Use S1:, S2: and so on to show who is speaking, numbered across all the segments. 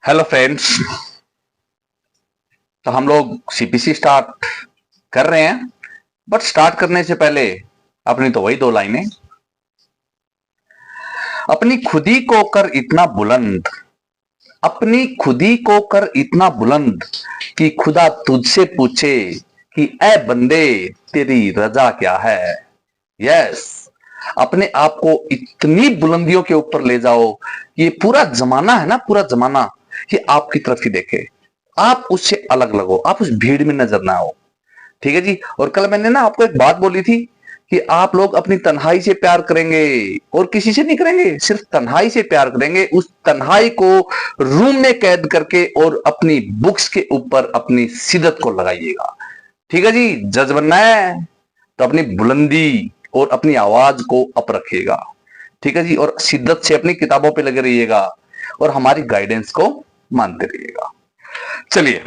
S1: Hello friends. तो हम लोग सीपीसी स्टार्ट कर रहे हैं, बट स्टार्ट करने से पहले अपनी तो वही दो लाइनें। अपनी खुदी को कर इतना बुलंद, अपनी खुदी को कर इतना बुलंद कि खुदा तुझसे पूछे कि ए बंदे तेरी रजा क्या है। यस, अपने आप को इतनी बुलंदियों के ऊपर ले जाओ, ये पूरा जमाना है ना, पूरा जमाना ये आपकी तरफ ही देखे, आप उससे अलग लगो, आप उस भीड़ में नजर ना आओ। ठीक है जी। और कल मैंने ना आपको एक बात बोली थी कि आप लोग अपनी तन्हाई से प्यार करेंगे और किसी से नहीं करेंगे, सिर्फ तन्हाई से प्यार करेंगे। उस तन्हाई को रूम में कैद करके और अपनी बुक्स के ऊपर अपनी शिद्दत को लगाइएगा। ठीक है जी। जज बनना है तो अपनी बुलंदी और अपनी आवाज को अप रखिएगा। ठीक है जी। और शिद्दत से अपनी किताबों पे लगे रहिएगा और हमारी गाइडेंस को मानते रहिएगा। चलिए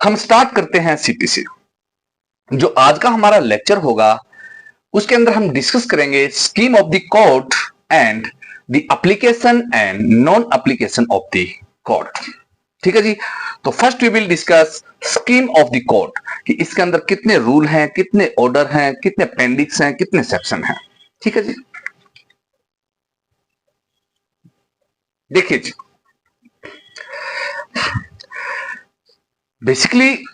S1: हम स्टार्ट करते हैं सीपीसी। जो आज का हमारा लेक्चर होगा उसके अंदर हम डिस्कस करेंगे scheme of the code and the application and non application of the code. ठीक है जी। तो first we will discuss scheme of the code कि इसके अंदर कितने रूल हैं, कितने ऑर्डर हैं, कितने अपेंडिक्स हैं, कितने सेक्शन हैं। ठीक है जी। देखिए जी, बेसिकली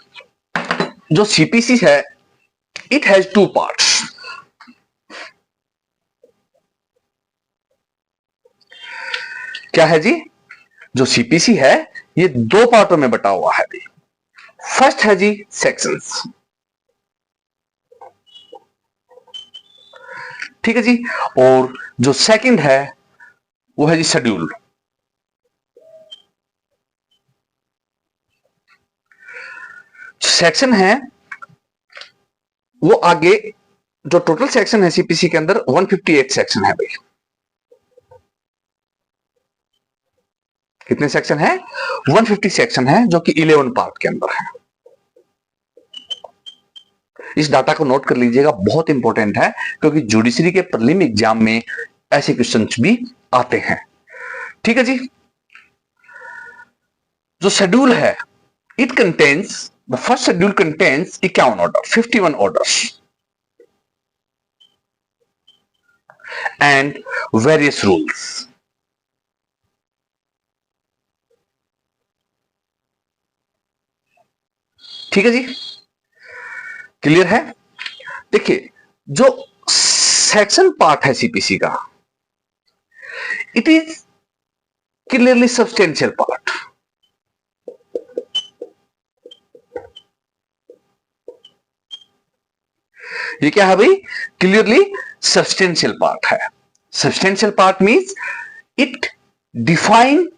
S1: जो सीपीसी है इट हैज टू पार्ट्स। क्या है जी? जो सीपीसी है ये दो पार्टों में बटा हुआ है। फर्स्ट है जी सेक्शंस। ठीक है जी। और जो सेकंड है वो है जी शेड्यूल। सेक्शन है वो आगे, जो टोटल सेक्शन है सीपीसी के अंदर 158 सेक्शन है भाई। कितने सेक्शन है? 150 सेक्शन है, जो कि 11 पार्ट के अंदर है। इस डाटा को नोट कर लीजिएगा, बहुत इंपॉर्टेंट है, क्योंकि जुडिशरी के प्रीलिम एग्जाम में ऐसे क्वेश्चंस भी आते हैं। ठीक है जी। जो शेड्यूल है it contains, the first schedule contains 51 order, 51 orders and various rules. ठीक है जी। क्लियर है? देखिए, जो सेक्शन पार्ट है सीपीसी का it is clearly substantial part. ये क्या है भाई? क्लियरली सब्सटेंशियल पार्ट है। Substantial part means it define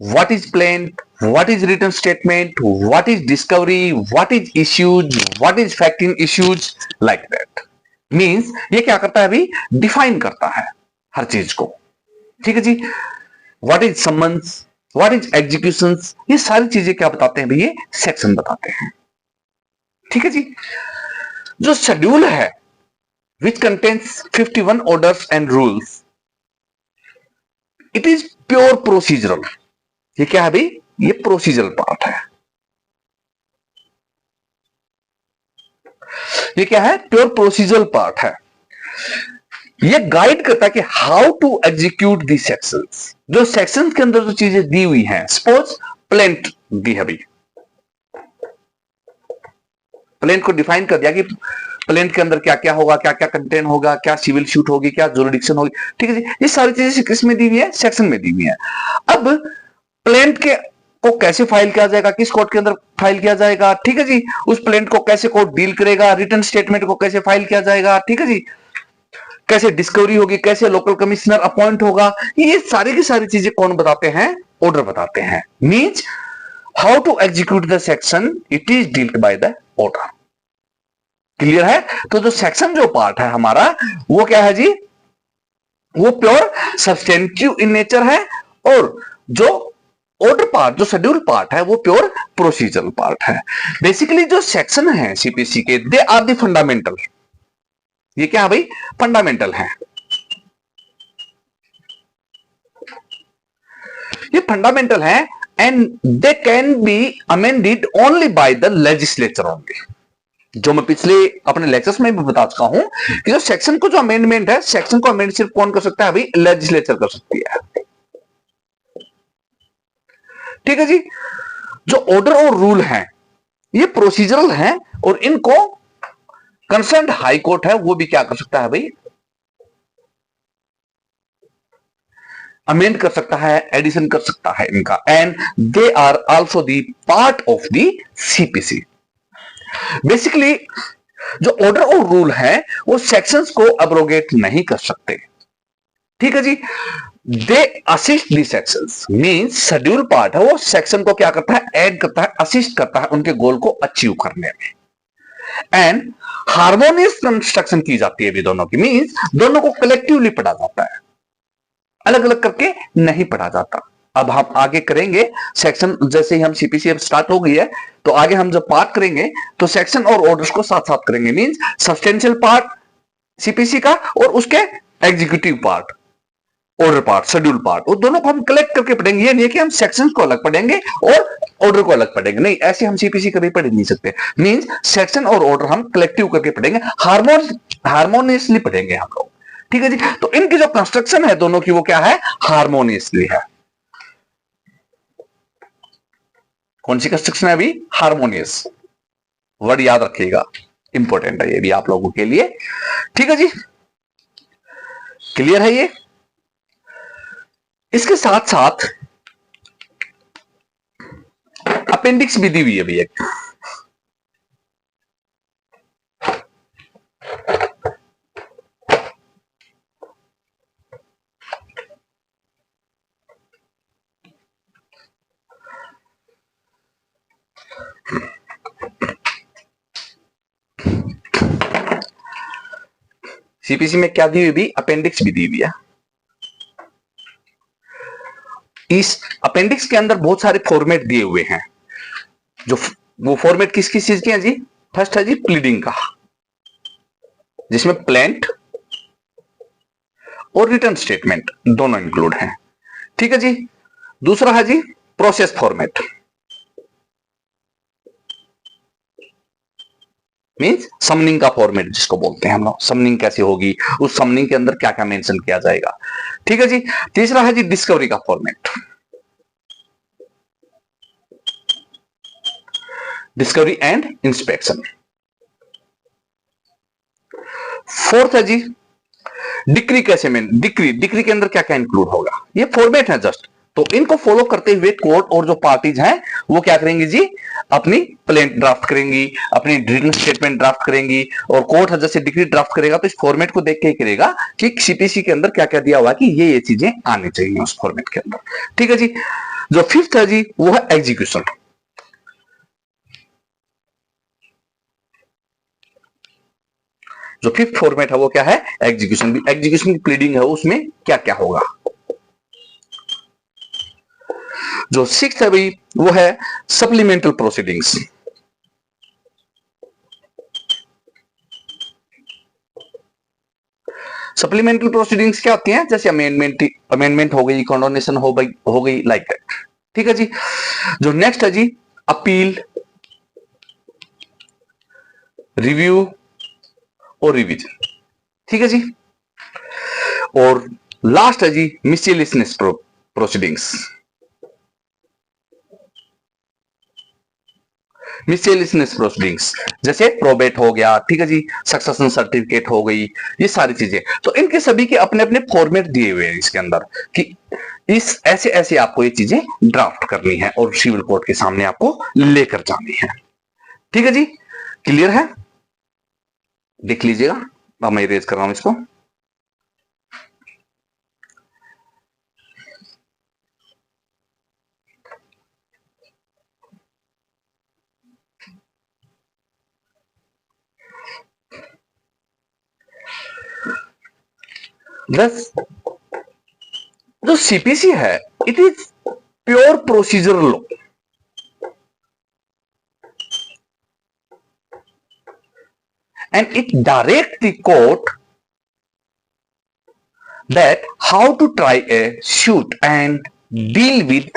S1: what is plaint, what is written statement, what is discovery, what is issues, what is fact in issues, like that means ये क्या करता है अभी? डिफाइन करता है हर चीज को। ठीक है जी। what is summons, what is executions, ये सारी चीजें क्या बताते हैं भाई? ये सेक्शन बताते हैं। ठीक है जी। जो शेड्यूल है which contains 51 orders and rules, it is pure procedural। ये क्या है भाई? ये प्रोसीजरल पार्ट है। ये क्या है? प्योर प्रोसीजरल पार्ट है। ये गाइड करता है कि how to execute the sections. जो सेक्शंस के अंदर जो चीजें दी हुई हैं, सपोज प्लेंट दी है अभी, प्लेंट को डिफाइन कर दिया कि प्लेंट के अंदर क्या क्या होगा, क्या क्या कंटेंट होगा, क्या सिविल शूट होगी, क्या जुरिडिक्शन होगी। ठीक है जी। ये सारी चीजें किस में दी हुई है? सेक्शन में दी हुई है। अब प्लेंट के को कैसे फाइल किया जाएगा, किस कोर्ट के अंदर फाइल किया जाएगा, ठीक है जी। उस प्लेंट को कैसे कोर्ट डील करेगा, रिटर्न स्टेटमेंट को कैसे फाइल किया जाएगा, ठीक है जी। कैसे डिस्कवरी होगी, कैसे लोकल कमिश्नर अपॉइंट होगा, ये सारी की सारी चीजें कौन बताते हैं? ऑर्डर बताते हैं। Means how to execute the section it is dealt by the order. Clear है? तो जो सेक्शन जो पार्ट है हमारा वो क्या है जी? वो प्योर सब्सटेंटिव इन नेचर है। और जो ऑर्डर पार्ट, जो शेड्यूल पार्ट है, वो प्योर प्रोसीजरल पार्ट है। बेसिकली जो सेक्शन है सीपीसी के, दे आर द फंडामेंटल। ये क्या है भाई? फंडामेंटल है। ये फंडामेंटल है and they can be amended only by the legislature only. जो मैं पिछले अपने लेक्चर्स में भी बता चुका हूं कि जो सेक्शन को जो अमेंडमेंट है, सेक्शन को अमेंड सिर्फ कौन कर सकता है? अभी लेजिस्लेचर कर सकती है। ठीक है जी। जो ऑर्डर और रूल हैं ये प्रोसीजरल हैं और इनको कंसर्न हाई कोर्ट है वो भी क्या कर सकता है भाई? अमेंड कर सकता है, एडिशन कर सकता है इनका। And they are also the part of the CPC. Basically जो ऑर्डर और रूल है वो सेक्शंस को अब्रोगेट नहीं कर सकते। ठीक है जी। दे असिस्ट दी सेक्शंस, मींस शेड्यूल पार्ट है वो सेक्शन को क्या करता है? ऐड करता है, असिस्ट करता है उनके गोल को अचीव करने में। एंड हार्मोनियस कंस्ट्रक्शन की जाती है भी दोनों की, मींस दोनों को कलेक्टिवली पढ़ा जाता है, अलग अलग करके नहीं पढ़ा जाता। अब हम आगे करेंगे सेक्शन, जैसे ही हम सीपीसी अब स्टार्ट हो गई है तो आगे हम जब पार्ट करेंगे तो सेक्शन और ऑर्डर्स को साथ साथ करेंगे, मींस सब्सटेंशियल पार्ट सीपीसी का और उसके executive part, order part, schedule part, वो दोनों को हम कलेक्ट करके पढ़ेंगे। ये नहीं है कि हम सेक्शंस को अलग पढ़ेंगे और ऑर्डर को अलग पढ़ेंगे, नहीं, ऐसे हम सीपीसी कभी पढ़ नहीं सकते। मींस सेक्शन और ऑर्डर हम कलेक्टिव करके पढ़ेंगे, हार्मोनियसली पढ़ेंगे हम लोग। ठीक है जी। तो इनकी जो कंस्ट्रक्शन है दोनों की वो क्या है? हार्मोनियसली है। कौन सी कंस्ट्रक्शन है अभी? हार्मोनियस। वर्ड याद रखिएगा, इंपॉर्टेंट है ये भी आप लोगों के लिए। ठीक है जी, क्लियर है ये? इसके साथ साथ अपेंडिक्स भी दी हुई है भी एक। सीपीसी में क्या दी हुई भी? अपेंडिक्स भी दी हुई है। इस अपेंडिक्स के अंदर बहुत सारे फॉर्मेट दिए हुए हैं। जो वो फॉर्मेट किस किस चीज के हैं जी? फर्स्ट है जी प्लीडिंग का, जिसमें प्लेंट और रिटर्न स्टेटमेंट दोनों इंक्लूड हैं। ठीक है जी। दूसरा है जी प्रोसेस फॉर्मेट, मींस समनिंग का फॉर्मेट जिसको बोलते हैं हम लोग। समनिंग कैसे होगी, उस समनिंग के अंदर क्या क्या मेंशन किया जाएगा। ठीक है जी। तीसरा है जी डिस्कवरी का format, discovery and inspection. Fourth है जी डिक्री कैसे में, डिक्री के अंदर क्या क्या इंक्लूड होगा। ये फॉर्मेट है जस्ट, तो इनको फॉलो करते हुए कोर्ट और जो पार्टीज हैं वो क्या करेंगी जी? अपनी प्लेंट ड्राफ्ट करेंगी, अपनी रिटन स्टेटमेंट ड्राफ्ट करेंगी, और कोर्ट जैसे डिक्री ड्राफ्ट करेगा तो इस फॉर्मेट को देख के ही करेगा कि सीपीसी के अंदर क्या क्या दिया हुआ कि ये चीजें आनी चाहिए उस फॉर्मेट के अंदर। ठीक है जी। जो फिफ्थ है जी वो है एग्जीक्यूशन। जो फिफ्थ फॉर्मेट है वो क्या है? एग्जीक्यूशन। एग्जीक्यूशन की प्लीडिंग है उसमें क्या क्या होगा। जो सिक्स्थ है भाई वो है सप्लीमेंटल प्रोसीडिंग्स। सप्लीमेंटल प्रोसीडिंग्स क्या होती हैं? जैसे अमेंडमेंट हो गई, कंडोनेशन हो गई लाइक दैट। ठीक है जी। जो नेक्स्ट है जी अपील, रिव्यू और रिवीजन। ठीक है जी। और लास्ट है जी मिसचेलियसनेस प्रोसीडिंग्स। मिसचेलियसनेस प्रोसीडिंग्स जैसे प्रोबेट हो गया, ठीक है जी, सक्सेशन सर्टिफिकेट हो गई, ये सारी चीजें। तो इनके सभी के अपने अपने फॉर्मेट दिए हुए हैं इसके अंदर कि इस ऐसे ऐसे आपको ये चीजें ड्राफ्ट करनी है और सिविल कोर्ट के सामने आपको लेकर जानी है। ठीक है जी, क्लियर है? देख लीजिएगा, अब मैं इरेज कर रहा हूं इसको। बस जो सीपीसी है it is pure procedural law, and it directs the court that how to try a suit and deal with,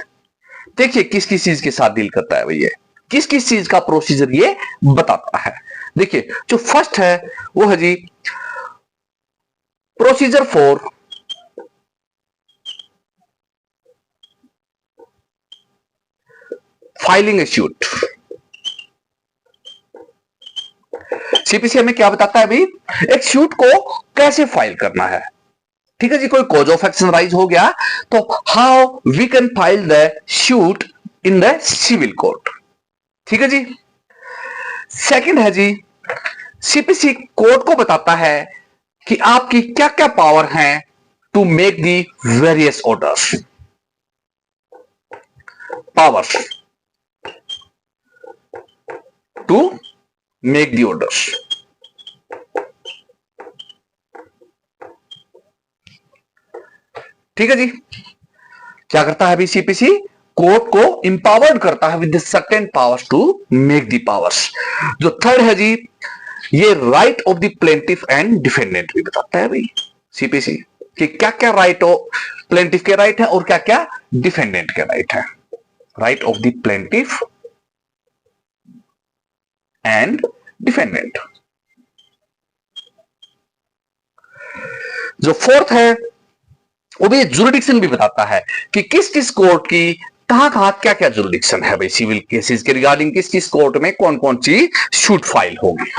S1: देखिए किस किस चीज के साथ डील करता है भैया, किस किस चीज का प्रोसीजर ये बताता है। देखिए जो फर्स्ट है वो है जी procedure for filing a suit. CPC हमें क्या बताता है भाई, एक सूट को कैसे फाइल करना है। ठीक है जी, कोई कॉज ऑफ एक्शन राइज हो गया तो how we can file the suit in the civil court. ठीक है जी। सेकंड है जी सीपीसी कोर्ट को बताता है कि आपकी क्या क्या पावर हैं to make the various orders. Power to make the orders. ठीक है जी। क्या करता है अभी सीपीसी, कोर्ट को इंपावर्ड करता है with certain powers to make the powers. जो थर्ड है जी ये right of the plaintiff and defendant भी बताता है भाई सीपीसी कि क्या क्या राइट प्लेंटिफ के राइट है और क्या क्या डिफेंडेंट के राइट है। Right of the plaintiff and defendant. जो फोर्थ है वो भी जुरिडिक्शन भी बताता है कि किस किस कोर्ट की कहां कहां क्या क्या जुरिडिक्शन है भाई, सिविल केसेस के रिगार्डिंग किस किस कोर्ट में कौन कौन सी शूट फाइल होगी।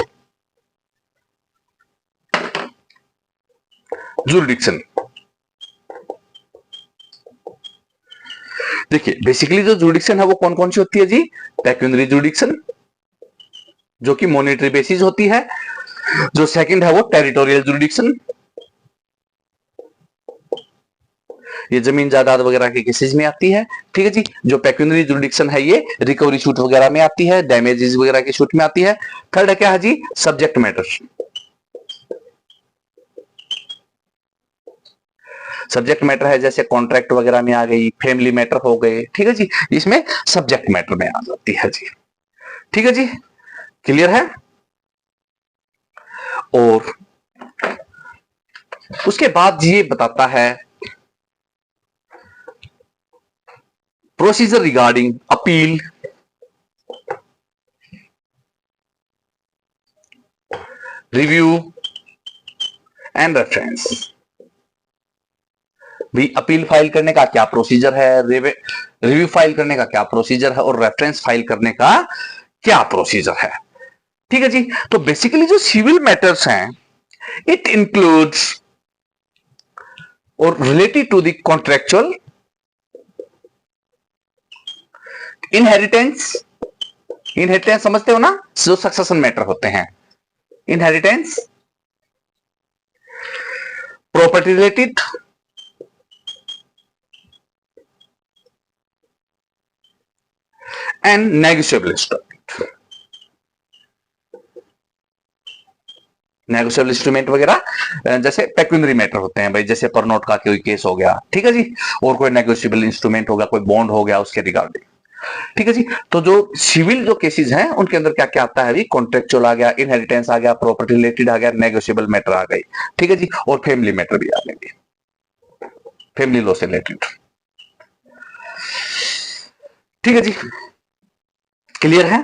S1: जुरिडिक्शन देखिए बेसिकली जो जुरिडिक्शन है वो कौन कौन सी होती है जी, पेक्यूनरी जुरिडिक्शन जो कि मॉनेटरी बेसिस होती है। जो सेकंड है वो टेरिटोरियल जुरिडिक्शन, ये जमीन जायदाद वगैरह के केसेस में आती है। ठीक है जी। जो पेक्यूनरी जुरिडिक्शन है ये रिकवरी शूट वगैरह में आती है, डैमेजेस वगैरह की शूट में आती है। थर्ड है क्या है जी सब्जेक्ट मैटर। सब्जेक्ट मैटर है जैसे कॉन्ट्रैक्ट वगैरह में आ गई, फैमिली मैटर हो गए। ठीक है जी, इसमें सब्जेक्ट मैटर में आ जाती है जी। ठीक है जी, क्लियर है। और उसके बाद ये बताता है procedure regarding appeal, review and reference. भी अपील फाइल करने का क्या प्रोसीजर है, रिव्यू फाइल करने का क्या प्रोसीजर है और रेफरेंस फाइल करने का क्या प्रोसीजर है। ठीक है जी। तो बेसिकली जो सिविल मैटर्स हैं इट इंक्लूड्स और related to the contractual, inheritance, inheritance समझते हो ना, जो सक्सेशन मैटर होते हैं, inheritance, property related, and negotiable instrument. Negotiable instrument वगैरह जैसे पेक्यूनरी मैटर होते हैं भाई, जैसे परनोट का कोई केस हो गया। ठीक है जी। और कोई नेगोशिएबल इंस्ट्रूमेंट होगा, कोई बॉन्ड हो गया उसके रिगार्डिंग। ठीक है जी। तो जो सिविल जो केसेस हैं उनके अंदर क्या क्या आता है अभी, कॉन्ट्रेक्चुअल आ गया, इनहेरिटेंस आ गया, प्रॉपर्टी रिलेटेड आ गया, नेगोशिएबल मैटर आ गई। ठीक है जी। और फैमिली मैटर भी आ गई, फैमिली लॉ से रिलेटेड। ठीक है जी, क्लियर है।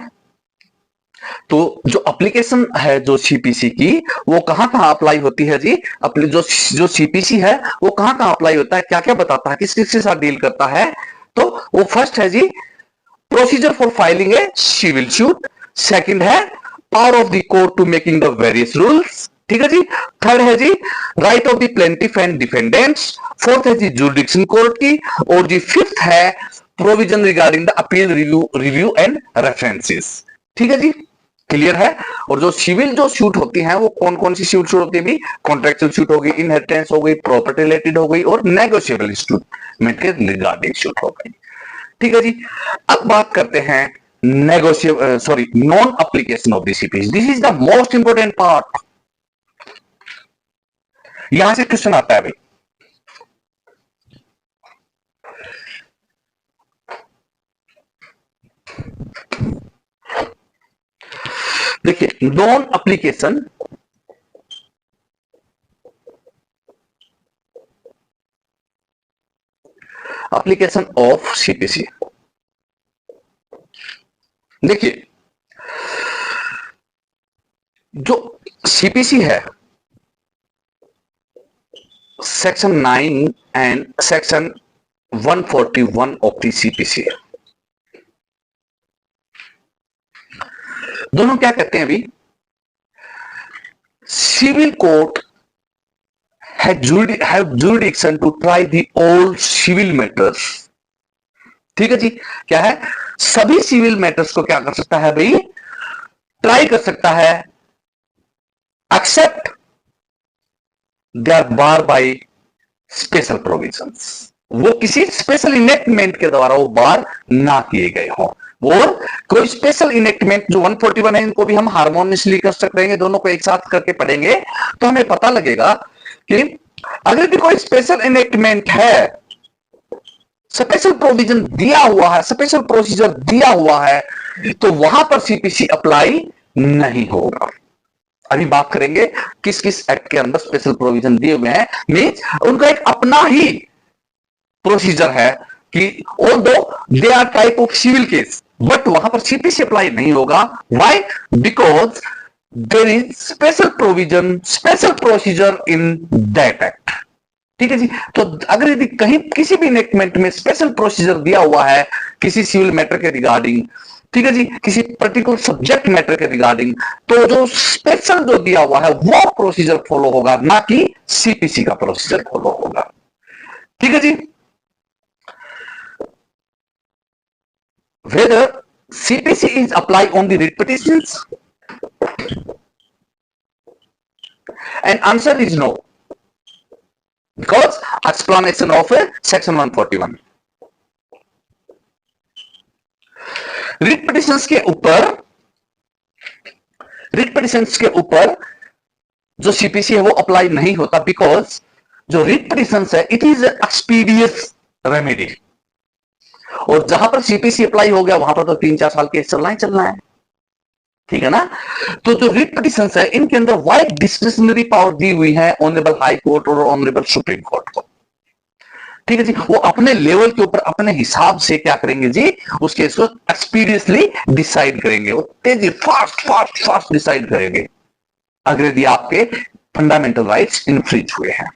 S1: तो जो एप्लीकेशन है जो सीपीसी की वो कहां कहां अप्लाई होती है जी, अपनी जो जो सीपीसी है वो कहां कहां अप्लाई होता है, क्या क्या बताता है, किस किस के साथ डील करता है। तो वो फर्स्ट है जी procedure for filing a civil suit. Second है power of the court to making the various rules. ठीक है जी। थर्ड है जी right of the plaintiff and defendants. Fourth है जी जुरिडिक्शन कोर्ट की। और जी फिफ्थ है provision regarding the appeal, review and references. ठीक है जी, क्लियर है। और जो सिविल जो सूट होती हैं वो कौन कौन सी सूट होती है भी, कॉन्ट्रेक्चुअल सूट हो गई, इनहेरिटेंस हो गई, प्रॉपर्टी रिलेटेड हो गई और नेगोशिएबल इंस्ट्रूमेंट के रिगार्डिंग सूट हो गई। ठीक है जी। अब बात करते हैं non application of the CPC. This is the most important part. यहां से क्वेश्चन आता है भाई। देखिए non application application of CPC. देखिए, जो सीपीसी है, section 9 and section 141 of the CPC, दोनों क्या कहते हैं? अभी civil court have jurisdiction to try the all civil matters। ठीक है जी, क्या है? सभी सिविल मैटर्स को क्या कर सकता है भाई? ट्राई कर सकता है, except they are bar by special provisions. वो किसी स्पेशल इनेक्टमेंट के द्वारा वो बार ना किए गए हों, और कोई स्पेशल इनेक्टमेंट जो 141 है, इनको भी हम हार्मोनियसली कर सकते हैं। दोनों को एक साथ करके पढ़ेंगे तो हमें पता लगेगा कि अगर भी कोई स्पेशल इनेक्टमेंट है, स्पेशल प्रोविजन दिया हुआ है, स्पेशल प्रोसीजर दिया हुआ है, तो वहां पर सीपीसी अप्लाई नहीं होगा। अभी बात करेंगे किस किस एक्ट के अंदर स्पेशल प्रोविजन दिए हुए हैं, मींस उनका एक अपना ही प्रोसीजर है कि although they are type of civil case, but वहां पर सीपीसी अप्लाई नहीं होगा। Why? Because there is special provision, special procedure in that act. ठीक है जी, तो अगर यदि कहीं किसी भी इनेक्टमेंट में स्पेशल प्रोसीजर दिया हुआ है किसी सिविल मैटर के रिगार्डिंग, ठीक है जी, किसी पर्टिकुलर सब्जेक्ट मैटर के रिगार्डिंग, तो जो स्पेशल जो दिया हुआ है वो प्रोसीजर फॉलो होगा, ना कि सीपीसी का प्रोसीजर फॉलो होगा। ठीक है जी, whether CPC is applied on the writ petitions, and answer is no, because explanation of section 141 writ petitions के ऊपर जो सीपीसी है वो अप्लाई नहीं होता, बिकॉज जो रिट पिटिशंस है इट इज एक्सपीडियस रेमेडी, और जहां पर सीपीसी अप्लाई हो गया वहां पर तो 3-4 साल केस चलना है। ठीक है ना? तो जो रिट पिटिशंस है इनके अंदर वाइड डिस्क्रिशनरी पावर दी हुई है ऑनरेबल हाई कोर्ट और ऑनरेबल सुप्रीम कोर्ट को। ठीक है जी, वो अपने लेवल के ऊपर अपने हिसाब से क्या करेंगे जी, उस केस को एक्सपीरियंसली डिसाइड करेंगे, वो तेजी फास्ट डिसाइड करेंगे अगर यदि आपके फंडामेंटल राइट्स इन्फ्रिज हुए हैं,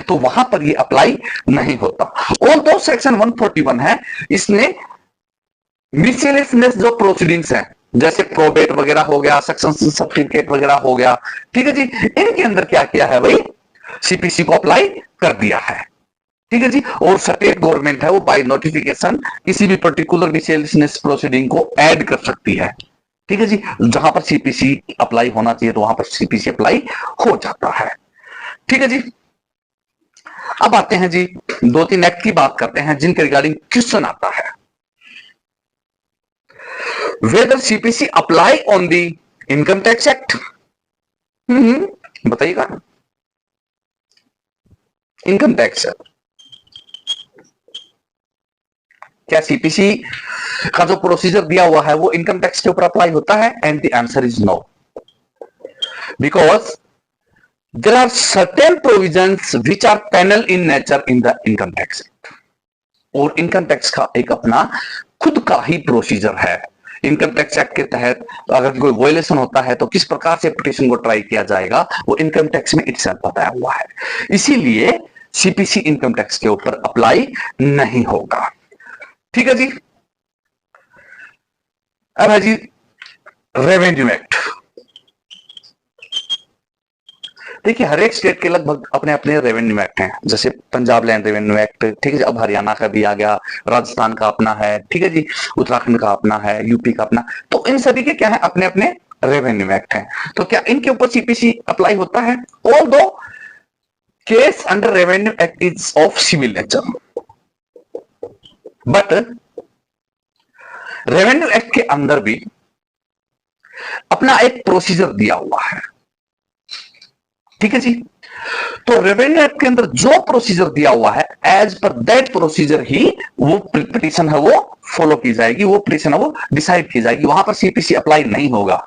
S1: तो वहां पर ये अप्लाई नहीं होता। और दो सेक्शन 141 है, इसने मिसलेनियस जो प्रोसीडिंग्स हैं जैसे प्रोबेट वगैरह हो गया, सक्सेशन सर्टिफिकेट वगैरह हो गया, ठीक है जी, इनके अंदर क्या किया है भाई? सीपीसी को अप्लाई कर दिया है। ठीक है जी, और स्टेट गवर्नमेंट है वो बाय नोटिफिकेशन किसी भी पर्टिकुलर मिसलेनियस प्रोसीडिंग को ऐड कर सकती है। ठीक है जी, जहां पर सीपीसी अप्लाई होना चाहिए तो वहां पर सीपीसी अप्लाई हो जाता है। ठीक है जी, अब आते हैं जी 2-3 एक्ट की बात करते हैं जिनके रिगार्डिंग क्वेश्चन आता है। Whether CPC apply on the income tax act, बताइएगा। इनकम टैक्स क्या सीपीसी का जो प्रोसीजर दिया हुआ है वो इनकम टैक्स के ऊपर अप्लाई होता है? And the answer is no, because there are certain provisions which are penal in nature in the income tax act, और इनकम टैक्स का एक अपना खुद का ही प्रोसीजर है। इनकम टैक्स एक्ट के तहत अगर कोई वायलेशन होता है तो किस प्रकार से पिटीशन को ट्राई किया जाएगा वो इनकम टैक्स में इटसेल्फ बताया हुआ है, इसीलिए सीपीसी इनकम टैक्स के ऊपर अप्लाई नहीं होगा। ठीक है जी, अब है जी रेवेन्यू एक्ट। देखिए, हर एक स्टेट के लगभग अपने अपने रेवेन्यू एक्ट हैं, जैसे पंजाब लैंड रेवेन्यू एक्ट, ठीक है जी, अब हरियाणा का भी आ गया, राजस्थान का अपना है, ठीक है जी, उत्तराखंड का अपना है, यूपी का अपना, तो इन सभी के क्या है? अपने अपने रेवेन्यू एक्ट हैं। तो क्या इनके ऊपर सीपीसी अप्लाई होता है? Although case under revenue act is of civil nature, but revenue act के अंदर भी अपना एक प्रोसीजर दिया हुआ है। ठीक है जी, तो रेवेन्यू एक्ट के अंदर जो प्रोसीजर दिया हुआ है एज पर दैट प्रोसीजर ही वो पिटीशन है वो फॉलो की जाएगी, वो पिटीशन है वो डिसाइड की जाएगी, वहां पर सीपीसी अप्लाई नहीं होगा।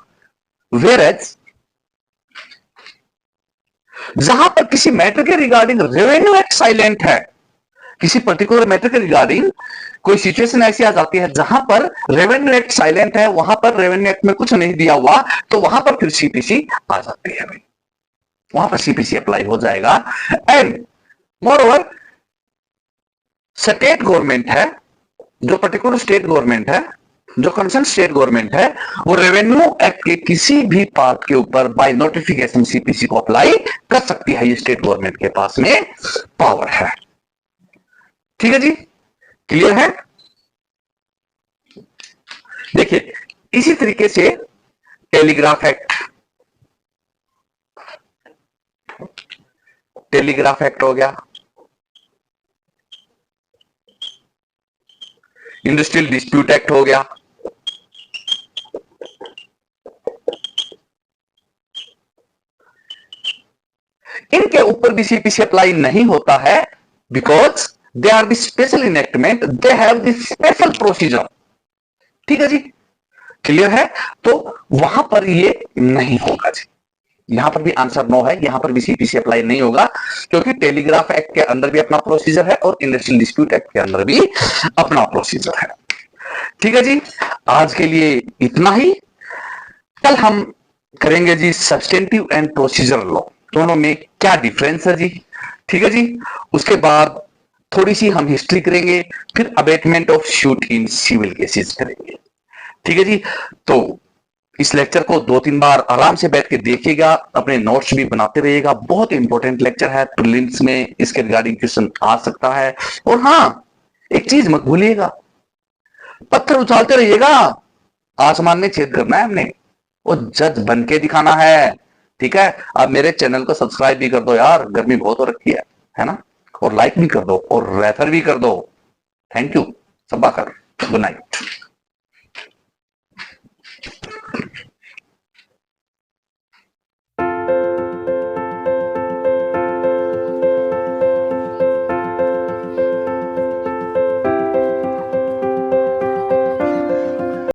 S1: वेयरएज जहां पर किसी मैटर के रिगार्डिंग रेवेन्यू एक्ट साइलेंट है, किसी पर्टिकुलर मैटर के रिगार्डिंग कोई सिचुएशन ऐसी आ जाती है जहां पर रेवेन्यू एक्ट साइलेंट है, वहां पर रेवेन्यू एक्ट में कुछ नहीं दिया हुआ, तो वहां पर फिर सीपीसी आ जाती है भाई, वहां पर सीपीसी अप्लाई हो जाएगा। And more over state government है, जो पर्टिकुलर स्टेट गवर्नमेंट है, जो कंसर्न स्टेट गवर्नमेंट है, वो रेवेन्यू एक्ट के किसी भी पार्ट के ऊपर बाय नोटिफिकेशन सीपीसी को अप्लाई कर सकती है। ये स्टेट गवर्नमेंट के पास में पावर है। ठीक है जी, क्लियर है। देखिए इसी तरीके से टेलीग्राफ एक्ट, टेलीग्राफ एक्ट हो गया, इंडस्ट्रियल डिस्प्यूट एक्ट हो गया, इनके ऊपर भी सीपीसी अप्लाई नहीं होता है because they are the special enactment, they have the special procedure. ठीक है जी, क्लियर है। तो वहां पर ये नहीं होगा जी, यहां पर भी आंसर नो है, यहां पर भी सीपीसी अप्लाई नहीं होगा क्योंकि टेलीग्राफ एक्ट के अंदर भी अपना प्रोसीजर है और इंडस्ट्रियल डिस्प्यूट एक्ट के अंदर भी अपना प्रोसीजर है। ठीक है जी, आज के लिए इतना ही। कल हम करेंगे जी सब्सटेंटिव एंड प्रोसीजर लॉ, दोनों में क्या डिफरेंस है जी। ठीक है जी, उसके बाद थोड़ी सी हम हिस्ट्री करेंगे, फिर abatement of suit in civil cases करेंगे। ठीक है जी, तो इस लेक्चर को 2-3 बार आराम से बैठ के देखिएगा, अपने नोट्स भी बनाते रहिएगा। बहुत इंपॉर्टेंट लेक्चर है, प्रीलिम्स में इसके रिगार्डिंग क्वेश्चन आ सकता है। और हाँ, एक चीज मत भूलिएगा, पत्थर उछालते रहिएगा, आसमान में छेद करना है हमने, वो जज बन के दिखाना है। ठीक है, अब मेरे चैनल को सब्सक्राइब भी कर दो यार, गर्मी बहुत हो रखी है ना, और लाइक भी कर दो और रेफर भी कर दो। थैंक यू, सबा कर, गुड नाइट।